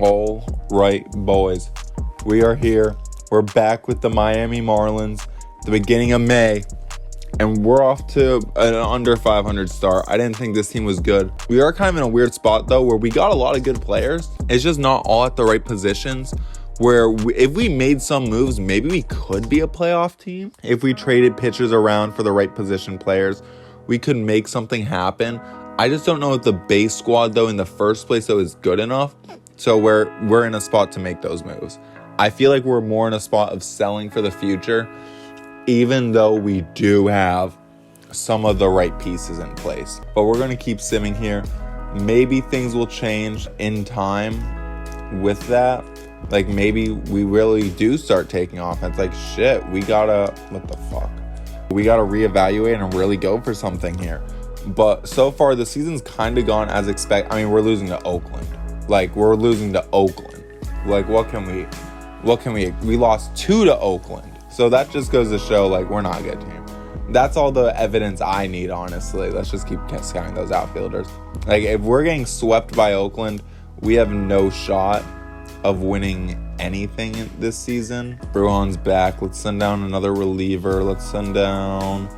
All right, boys, we are here. We're back with the Miami Marlins, the beginning of May, and we're off to an under 500 start. I didn't think this team was good. We are kind of in a weird spot, though, where we got a lot of good players. It's just not all at the right positions, where if we made some moves, maybe we could be a playoff team. If we traded pitchers around for the right position players, we could make something happen. I just don't know if the base squad, though, in the first place, though, is good enough. So we're in a spot to make those moves. I feel like we're more in a spot of selling for the future, even though we do have some of the right pieces in place. But we're going to keep simming here. Maybe things will change in time with that. Like, maybe we really do start taking offense. Like, shit, we gotta, what the fuck? We gotta reevaluate and really go for something here. But so far, the season's kind of gone as expected. I mean, we're losing to Oakland. Like, we're losing to Oakland. Like, we lost 2 to Oakland. So that just goes to show, like, we're not a good team. That's all the evidence I need, honestly. Let's just keep scouting those outfielders. Like, if we're getting swept by Oakland, we have no shot of winning anything this season. Bruhan's back. Let's send down another reliever. Let's send down,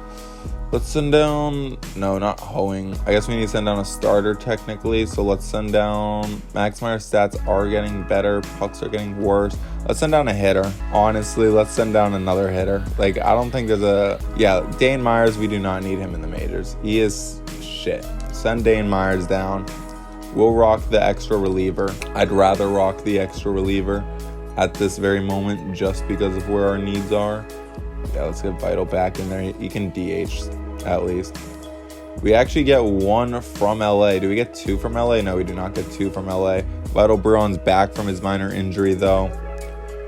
no, not Hoeing. I guess we need to send down a starter technically. So let's send down, Max Meyer's stats are getting better. Pucks are getting worse. Let's send down a hitter. Honestly, let's send down another hitter. Like, I don't think there's Dane Myers, we do not need him in the majors. He is shit. Send Dane Myers down. We'll rock the extra reliever. I'd rather rock the extra reliever at this very moment just because of where our needs are. Yeah, let's get Vital back in there. He can DH at least. We actually get 1 from LA. Do we get 2 from LA? No, we do not get 2 from LA. Vital Bruhan's back from his minor injury, though.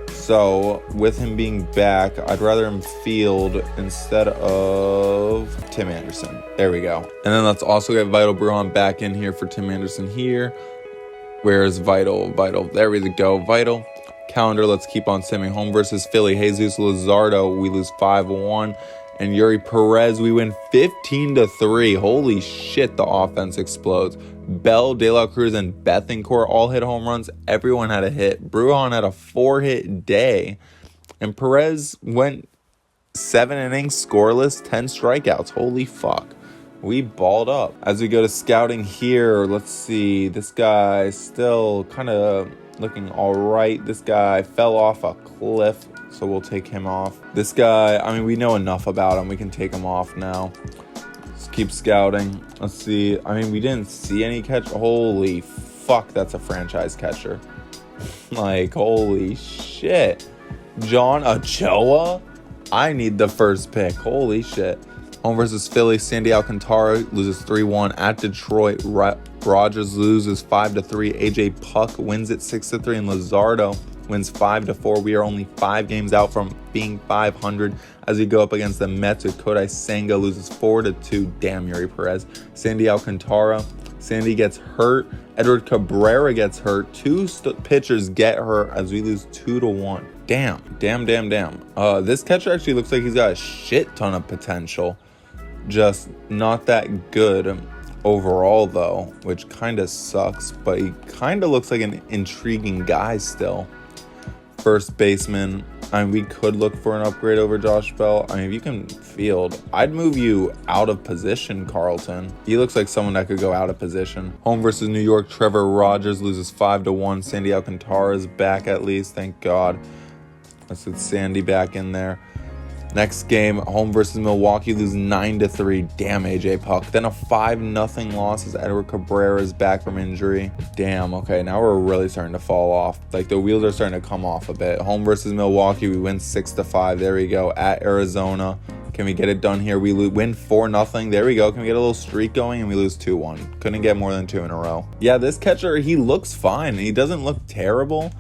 So, with him being back, I'd rather him field instead of Tim Anderson. There we go. And then let's also get Vital Bruhan back in here for Tim Anderson here. Where's Vital? There we go. Vital. Calendar, let's keep on simming. Home versus Philly. Jesus Luzardo, we lose 5-1. And Yuri Perez, we win 15-3. Holy shit, the offense explodes. Bell, De La Cruz, and Bethancourt all hit home runs. Everyone had a hit. Bruhan had a 4-hit day. And Perez went 7 innings, scoreless, 10 strikeouts. Holy fuck. We balled up. As we go to scouting here, let's see. This guy still kind of looking all right. This guy fell off a cliff, so we'll take him off. This guy, I mean, we know enough about him. We can take him off now. Let's keep scouting. Let's see. I mean, we didn't see any catch. Holy fuck, that's a franchise catcher. Like, holy shit. John Ochoa? I need the first pick. Holy shit. Home versus Philly. Sandy Alcantara loses 3-1 at Detroit. Rogers loses 5-3. AJ Puck wins it 6-3. And Luzardo wins 5-4. We are only 5 games out from being 500 as we go up against the Mets with Kodai Senga loses 4-2. Damn, Yuri Perez. Sandy Alcantara. Sandy gets hurt. Edward Cabrera gets hurt. 2 pitchers get hurt as we lose 2-1. Damn. This catcher actually looks like he's got a shit ton of potential. Just not that good overall, though, which kind of sucks. But he kind of looks like an intriguing guy still. First baseman. I mean, we could look for an upgrade over Josh Bell. I mean, if you can field, I'd move you out of position, Carlton. He looks like someone that could go out of position. Home versus New York. Trevor Rogers loses 5-1. Sandy Alcantara is back at least. Thank God. Let's get Sandy back in there. Next game, home versus Milwaukee, lose 9-3. Damn, AJ Puck. Then a 5-0 loss as Edward Cabrera is back from injury. Damn, okay, now we're really starting to fall off. Like, the wheels are starting to come off a bit. Home versus Milwaukee, we win 6-5. There we go. At Arizona, can we get it done here? We win 4-0. There we go. Can we get a little streak going? And we lose 2-1. Couldn't get more than 2 in a row. Yeah, this catcher, he looks fine. He doesn't look terrible.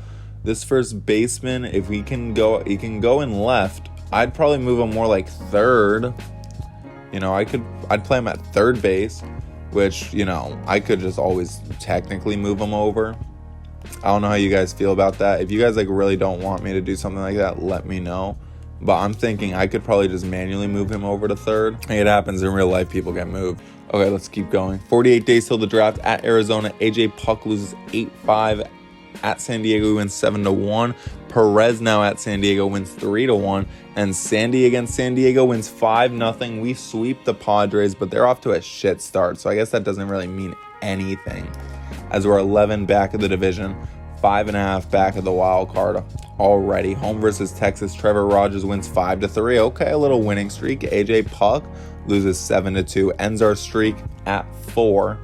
This first baseman, if he can go in left. I'd probably move him more like third. You know, I'd play him at third base, which, you know, I could just always technically move him over. I don't know how you guys feel about that. If you guys like really don't want me to do something like that, let me know. But I'm thinking I could probably just manually move him over to third. Hey, it happens in real life. People get moved. Okay, let's keep going. 48 days till the draft at Arizona. AJ Puck loses 8-5 at San Diego, he wins 7-1. Perez now at San Diego wins 3-1. And Sandy against San Diego wins 5-0. We sweep the Padres, but they're off to a shit start. So I guess that doesn't really mean anything, as we're 11 back of the division, 5.5 back of the wild card already. Home versus Texas, Trevor Rogers wins 5-3. Okay, a little winning streak. AJ Puck loses 7-2, ends our streak at 4.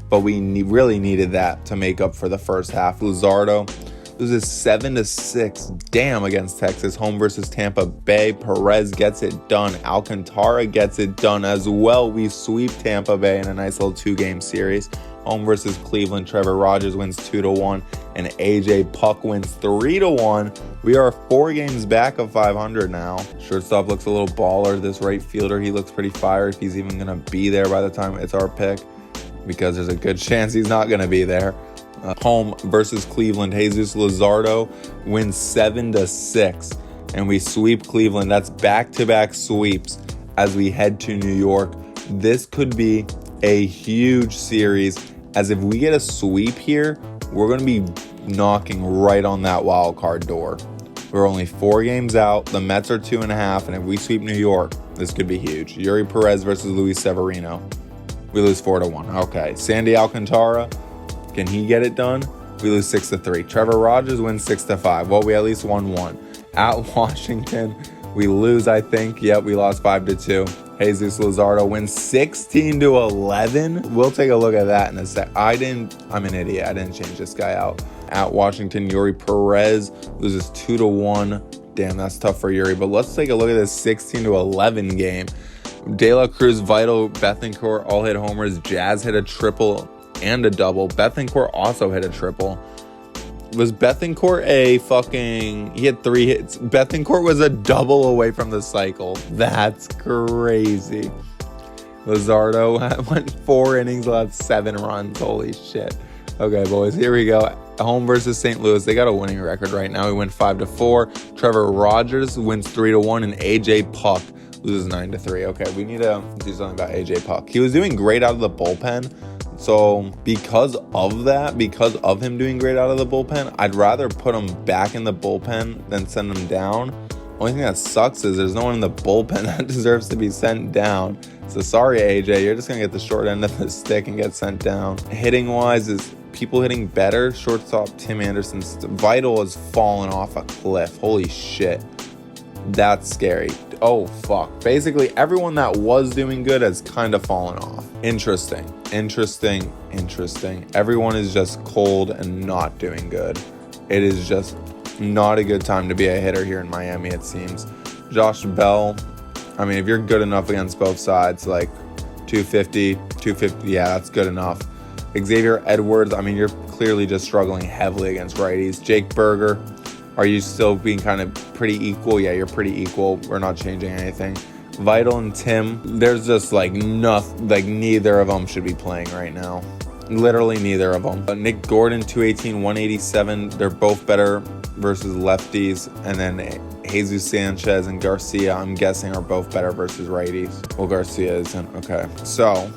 But we really needed that to make up for the first half. Luzardo loses 7-6, damn, against Texas. Home versus Tampa Bay, Perez gets it done. Alcantara gets it done as well. We sweep Tampa Bay in a nice little 2-game series. Home versus Cleveland, Trevor Rogers wins 2-1, and AJ Puck wins 3-1. We are 4 games back of 500 now. Shortstop looks a little baller. This right fielder, he looks pretty fire if he's even going to be there by the time it's our pick, because there's a good chance he's not going to be there. Home versus Cleveland, Jesus Luzardo wins 7-6, and we sweep Cleveland. That's back-to-back sweeps as we head to New York. This could be a huge series, as if we get a sweep here, we're going to be knocking right on that wild card door. We're only 4 games out. The Mets are 2.5, and if we sweep New York, this could be huge. Yuri Perez versus Luis Severino. We lose 4-1. Okay. Sandy Alcantara, can he get it done? We lose 6-3. Trevor Rogers wins 6-5. Well, we at least won 1. At Washington, we lose, I think. Yep, we lost 5-2. Jesus Luzardo wins 16-11. We'll take a look at that in a sec. I'm an idiot. I didn't change this guy out. At Washington, Yuri Perez loses 2-1. Damn, that's tough for Yuri. But let's take a look at this 16-11 game. De La Cruz, Vital, Bethancourt all hit homers. Jazz hit a triple and a double. Bethancourt also hit a triple. Was Bethancourt he had 3 hits. Bethancourt was a double away from the cycle. That's crazy. Luzardo went 4 innings, allowed 7 runs. Holy shit. Okay, boys, here we go. Home versus St. Louis. They got a winning record right now. We win 5-4. Trevor Rogers wins 3-1, and AJ Puck loses 9-3. Okay, we need to do something about AJ Puck. He was doing great out of the bullpen. So because of him doing great out of the bullpen, I'd rather put him back in the bullpen than send him down. Only thing that sucks is there's no one in the bullpen that deserves to be sent down. So sorry, AJ, you're just going to get the short end of the stick and get sent down. Hitting-wise, is people hitting better? Shortstop Tim Anderson's Vital has fallen off a cliff. Holy shit. That's scary. Oh, fuck. Basically, everyone that was doing good has kind of fallen off. Interesting. Everyone is just cold and not doing good. It is just not a good time to be a hitter here in Miami, it seems. Josh Bell, I mean, if you're good enough against both sides, like 250, yeah, that's good enough. Xavier Edwards, I mean, you're clearly just struggling heavily against righties. Jake Berger, are you still being kind of pretty equal? Yeah, you're pretty equal. We're not changing anything. Vital and Tim, there's just neither of them should be playing right now. Literally neither of them. Nick Gordon, 218, 187. They're both better versus lefties. And then Jesus Sanchez and Garcia, I'm guessing, are both better versus righties. Well, Garcia isn't. Okay. So,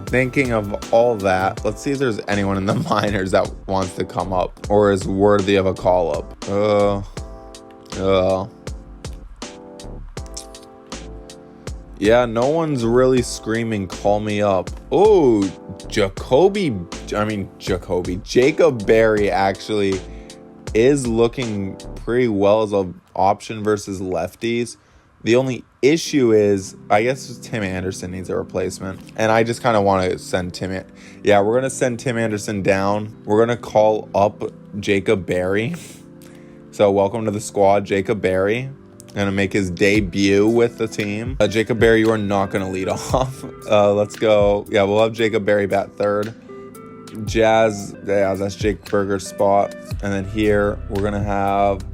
thinking of all that, let's see if there's anyone in the minors that wants to come up or is worthy of a call-up. Yeah, no one's really screaming, call me up. Oh, Jacob Berry actually is looking pretty well as an option versus lefties. The only issue is, I guess Tim Anderson needs a replacement. And I just kind of want to send we're going to send Tim Anderson down. We're going to call up Jacob Berry. So welcome to the squad, Jacob Berry. Going to make his debut with the team. Jacob Berry, you are not going to lead off. Let's go. Yeah, we'll have Jacob Berry bat third. Jazz, yeah, that's Jake Berger's spot. And then here, we're going to have,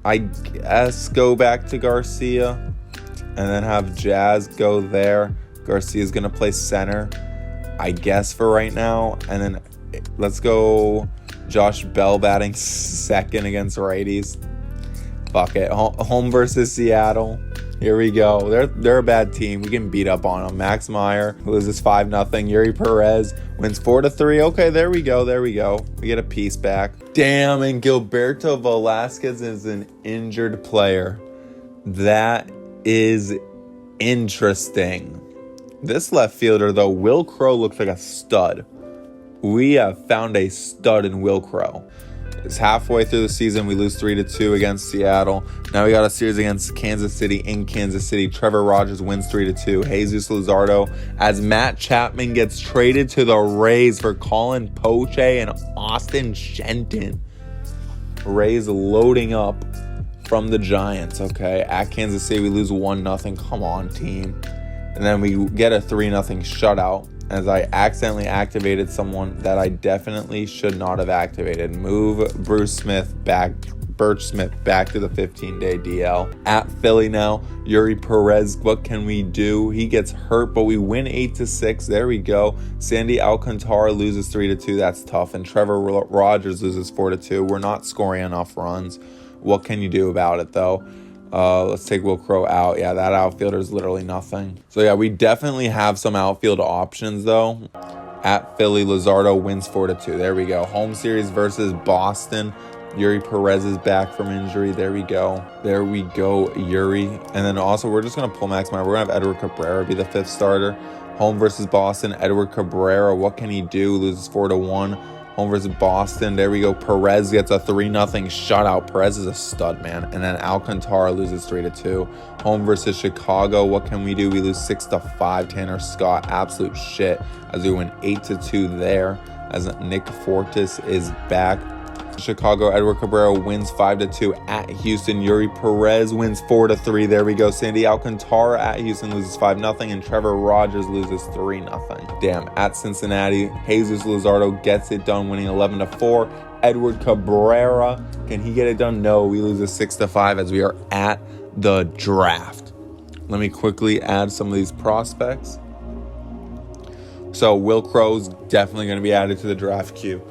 I guess, go back to Garcia. And then have Jazz go there. Garcia's going to play center, I guess, for right now. And then let's go Josh Bell batting second against righties. Fuck it. Home versus Seattle. Here we go. They're a bad team. We can beat up on them. Max Meyer loses 5-0. Yuri Perez wins 4-3. Okay, there we go. We get a piece back. Damn, and Gilberto Velasquez is an injured player. That is interesting. This left fielder, though, Will Crowe, looks like a stud. We have found a stud in Will Crowe. It's halfway through the season. We lose 3-2 against Seattle. Now we got a series against Kansas City in Kansas City. Trevor Rogers wins 3-2. Jesus Luzardo, as Matt Chapman gets traded to the Rays for Colin Poche and Austin Shenton. Rays loading up from the Giants, okay? At Kansas City, we lose 1-0. Come on, team. And then we get a 3-0 shutout, as I accidentally activated someone that I definitely should not have activated. Move Birch Smith back to the 15-day DL. At Philly now, Yuri Perez, what can we do? He gets hurt, but we win 8-6. There we go. Sandy Alcantara loses 3-2. That's tough. And Trevor Rogers loses 4-2. We're not scoring enough runs. What can you do about it, though? Let's take Will Crowe out. Yeah, that outfielder is literally nothing. So, yeah, we definitely have some outfield options, though. At Philly, Luzardo wins 4-2. There we go. Home series versus Boston. Yuri Perez is back from injury. There we go, Yuri. And then also, we're just going to pull Max Meyer. We're going to have Edward Cabrera be the 5th starter. Home versus Boston. Edward Cabrera, what can he do? Loses 4-1. Home versus Boston. There we go. Perez gets a 3-0 shutout. Perez is a stud, man. And then Alcantara loses 3-2. Home versus Chicago. What can we do? We lose 6-5. Tanner Scott, absolute shit, as we win 8-2 there, as Nick Fortis is back. Chicago, Edward Cabrera wins 5-2 at Houston. Yuri Perez wins 4-3. There we go. Sandy Alcantara at Houston loses 5-0, and Trevor Rogers loses 3-0. Damn. At Cincinnati, Jesus Luzardo gets it done, winning 11-4. Edward Cabrera, can he get it done? No, we lose 6-5 as we are at the draft. Let me quickly add some of these prospects. So Will Crowe's definitely going to be added to the draft queue.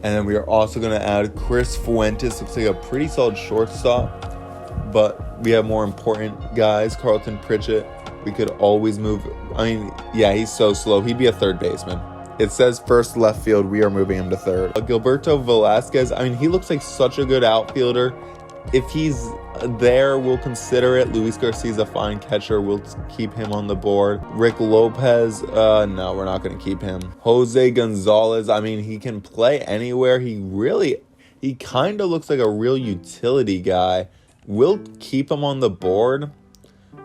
And then we are also going to add Chris Fuentes. Looks like a pretty solid shortstop. But we have more important guys. Carlton Pritchett. We could always move. I mean, yeah, he's so slow. He'd be a third baseman. It says first left field. We are moving him to third. Gilberto Velasquez. I mean, he looks like such a good outfielder. If he's there, we'll consider it. Luis Garcia's a fine catcher. We'll keep him on the board. Rick Lopez, no, we're not going to keep him. Jose Gonzalez, I mean, he can play anywhere. He kind of looks like a real utility guy. We'll keep him on the board.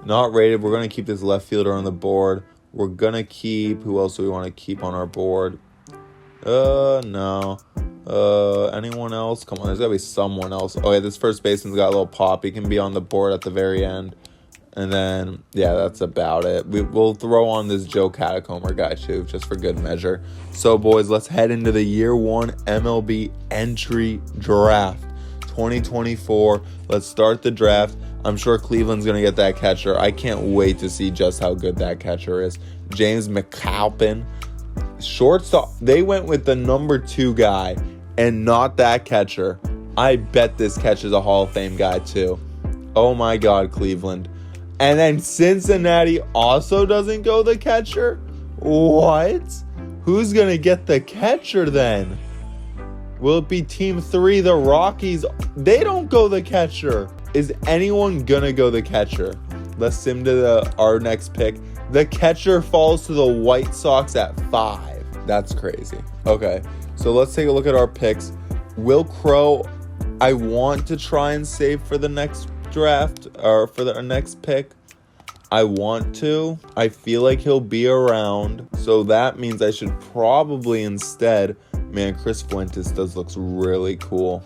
Not rated. We're going to keep this left fielder on the board. We're going to keep, who else do we want to keep on our board? No. Anyone else? Come on, there's gotta be someone else. Oh yeah, this first baseman's got a little pop. He can be on the board at the very end. And then, yeah, that's about it. We'll throw on this Joe Catacombs guy too, just for good measure. So boys, let's head into the year 1 MLB entry draft 2024. Let's start the draft. I'm sure Cleveland's gonna get that catcher. I can't wait to see just how good that catcher is. James McAlpin. Shortstop, they went with the number 2 guy and not that catcher. I bet this catcher's a Hall of Fame guy too. Oh my God, Cleveland. And then Cincinnati also doesn't go the catcher? What? Who's going to get the catcher then? Will it be Team 3, the Rockies? They don't go the catcher. Is anyone going to go the catcher? Let's sim to our next pick. The catcher falls to the White Sox at 5. That's crazy. Okay, so let's take a look at our picks. Will Crowe, I want to try and save for the next draft, or for our next pick. I want to. I feel like he'll be around, so that means I should probably instead. Man, Chris Fuentes looks really cool.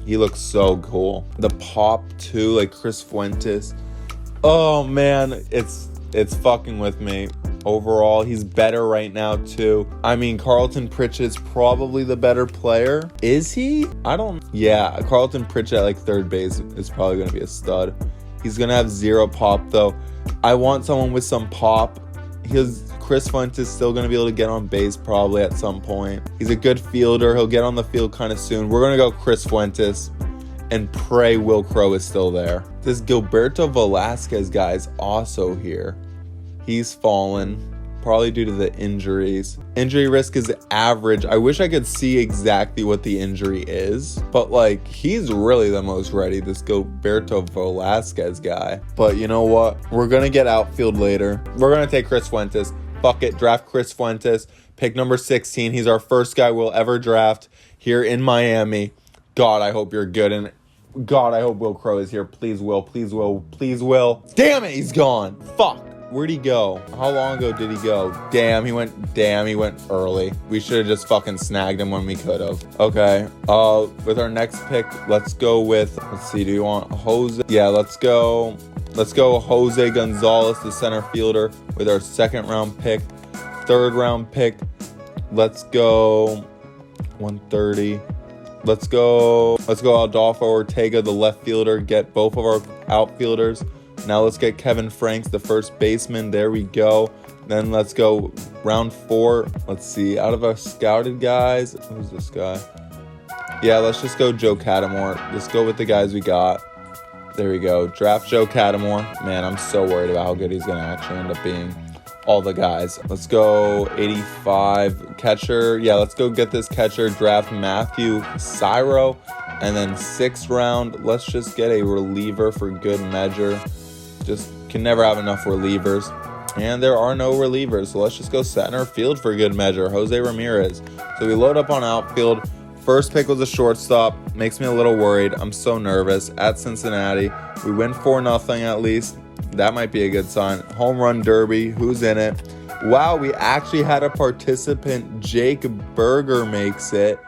He looks so cool. The pop too, like Chris Fuentes. Oh man, it's fucking with me. Overall, he's better right now too. I mean, Carlton Pritchett's probably the better player. Is he? Yeah, Carlton Pritchett at like third base is probably going to be a stud. He's going to have 0 pop though. I want someone with some pop. Chris Fuentes still going to be able to get on base probably at some point. He's a good fielder. He'll get on the field kind of soon. We're going to go Chris Fuentes. and pray Will Crow is still there. This Gilberto Velasquez guy is also here. He's fallen, probably due to the injuries. Injury risk is average. I wish I could see exactly what the injury is, but like, he's really the most ready, this Gilberto Velasquez guy. But you know what? We're gonna get outfield later. We're gonna take Chris Fuentes. Fuck it, draft Chris Fuentes. Pick number 16. He's our first guy we'll ever draft here in Miami. God, I hope you're good. And God, I hope Will Crow is here. Please, Will. Please, Will. Please, Will. Damn it, he's gone. Fuck. Where'd he go? How long ago did he go? Damn, he went early. We should have just fucking snagged him when we could have. Okay. With our next pick, let's go with, let's see, do you want Jose? Yeah, let's go Jose Gonzalez, the center fielder, with our second round pick. Third round pick, let's go 130. Let's go Adolfo Ortega, the left fielder, get both of our outfielders. Now let's get Kevin Franks, the first baseman. There we go. Then let's go round 4. Let's see, out of our scouted guys, who's this guy? Yeah, let's just go Joe Catamore. Let's go with the guys we got. There we go. Draft Joe Catamore. Man, I'm so worried about how good he's going to actually end up being. All the guys. Let's go 85 catcher. Yeah, let's go get this catcher. Draft Matthew Cyro. And then 6th round, let's just get a reliever for good measure. Just can never have enough relievers. And there are no relievers, so let's just go center field for good measure. Jose Ramirez. So we load up on outfield. First pick was a shortstop. Makes me a little worried. I'm so nervous. At Cincinnati. We win 4-0 at least. That might be a good sign. Home run derby. Who's in it? Wow, we actually had a participant. Jake Berger makes it.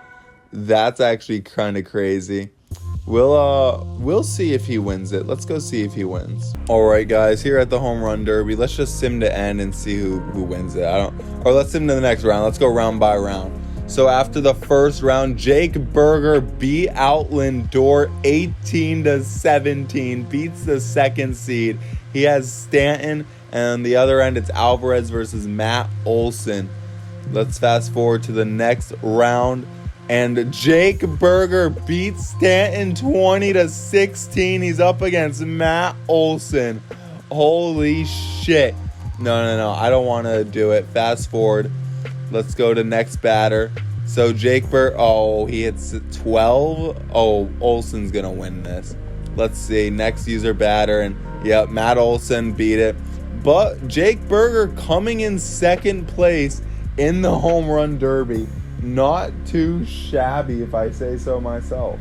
That's actually kind of crazy. We'll see if he wins it. Let's go see if he wins. All right, guys, here at the home run derby, let's just sim to end and see who wins it. Or let's sim to the next round. Let's go round by round. So after the first round, Jake Berger beat Outland Door 18-17, beats the second seed. He has Stanton, and on the other end, it's Alvarez versus Matt Olson. Let's fast forward to the next round. And Jake Berger beats Stanton 20-16. He's up against Matt Olson. Holy shit. No. I don't want to do it. Fast forward. Let's go to next batter. So Jake Berger, he hits 12. Oh, Olson's going to win this. Let's see. Next user batter. And yep, Matt Olson beat it. But Jake Berger coming in second place in the home run derby. Not too shabby, if I say so myself.